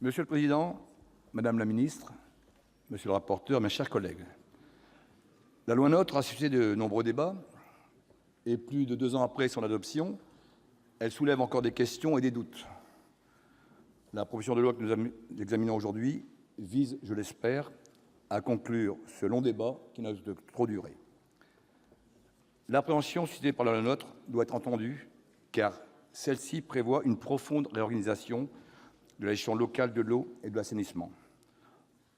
Monsieur le président, madame la ministre, monsieur le rapporteur, mes chers collègues, la loi NOTRe a suscité de nombreux débats et, plus de 2 ans après son adoption, elle soulève encore des questions et des doutes. La proposition de loi que nous examinons aujourd'hui vise, je l'espère, à conclure ce long débat qui n'a de trop duré. L'appréhension suscitée par la loi NOTRe doit être entendue, car celle-ci prévoit une profonde réorganisation de la gestion locale de l'eau et de l'assainissement,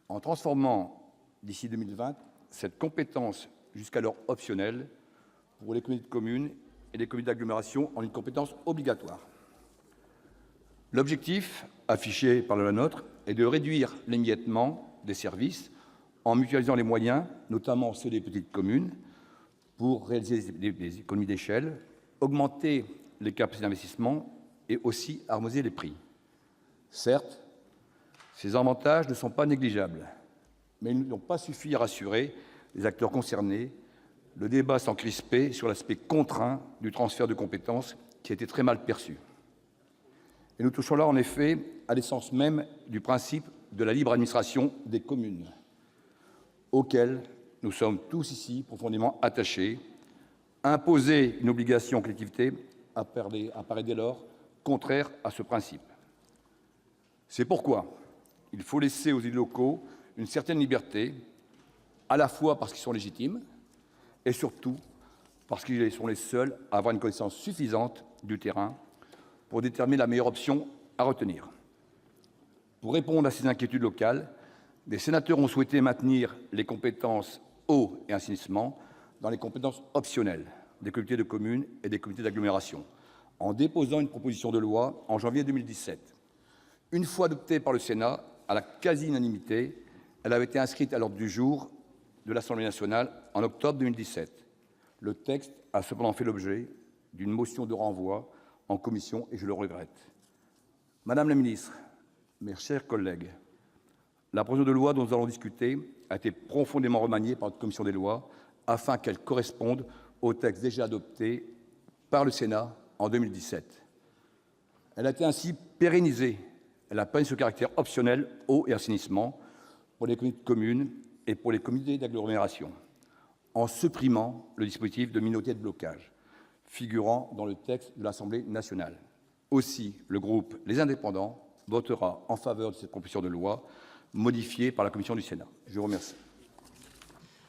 en transformant, d'ici 2020, cette compétence jusqu'alors optionnelle pour les communautés de communes et les communautés d'agglomération en une compétence obligatoire. L'objectif affiché par la loi NOTRe est de réduire l'émiettement des services en mutualisant les moyens, notamment ceux des petites communes, pour réaliser des économies d'échelle, augmenter les capacités d'investissement et aussi harmoniser les prix. Certes, ces avantages ne sont pas négligeables, mais ils n'ont pas suffi à rassurer les acteurs concernés, le débat s'en crispé sur l'aspect contraint du transfert de compétences qui a été très mal perçu. Et nous touchons là, en effet, à l'essence même du principe de la libre administration des communes, auquel nous sommes tous ici profondément attachés. Imposer une obligation aux collectivités apparaît dès lors contraire à ce principe. C'est pourquoi il faut laisser aux élus locaux une certaine liberté, à la fois parce qu'ils sont légitimes et surtout parce qu'ils sont les seuls à avoir une connaissance suffisante du terrain pour déterminer la meilleure option à retenir. Pour répondre à ces inquiétudes locales, des sénateurs ont souhaité maintenir les compétences eau et assainissement dans les compétences optionnelles des communautés de communes et des communautés d'agglomération, en déposant une proposition de loi en janvier 2017. Une fois adoptée par le Sénat à la quasi-unanimité, elle avait été inscrite à l'ordre du jour de l'Assemblée nationale en octobre 2017. Le texte a cependant fait l'objet d'une motion de renvoi en commission et je le regrette. Madame la ministre, mes chers collègues, la proposition de loi dont nous allons discuter a été profondément remaniée par notre commission des lois afin qu'elle corresponde au texte déjà adopté par le Sénat en 2017. Elle a été ainsi pérennisée. Elle a pas ce caractère optionnel eau et assainissement pour les communautés de communes et pour les communautés d'agglomération, en supprimant le dispositif de minorité de blocage figurant dans le texte de l'Assemblée nationale. Aussi, le groupe Les Indépendants votera en faveur de cette proposition de loi modifiée par la commission du Sénat. Je vous remercie.